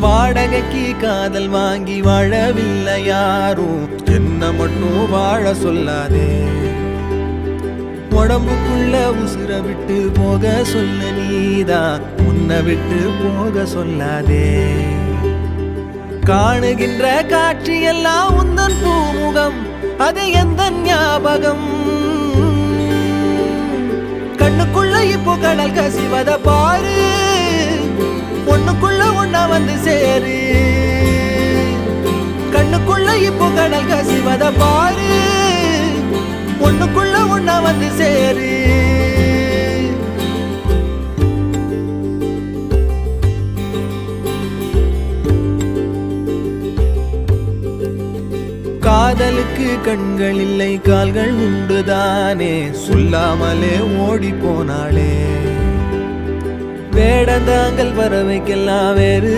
வாடகைக்கு காதல் வாங்கி வாழவில்லை யாரும், என்ன மட்டும் வாழ சொல்லாதே. உடம்புக்குள்ள உசுர விட்டு போக சொல்ல நீதான், உன்னை விட்டு போக சொல்லாதே. காணுகின்ற காட்சி எல்லாம் உந்தன் பூமுகம், அது எந்த ஞாபகம். கண்ணுக்குள்ள இப்போ கடல் கசிவத பாரு, ஒண்ணுக்குள்ள ஒண்ணா வந்து சேரு. கண்ணுக்குள்ள இப்போ கடல் கசிவத பாரு, ஒண்ணுக்குள்ள ஒண்ணா வந்து சேரு. காதலுக்கு கண்கள் இல்லை கால்கள் உண்டுதானே, சொல்லாமலே ஓடி போனாளே. வேடந்தாங்கள் பறவைக்கெல்லாம் வேறு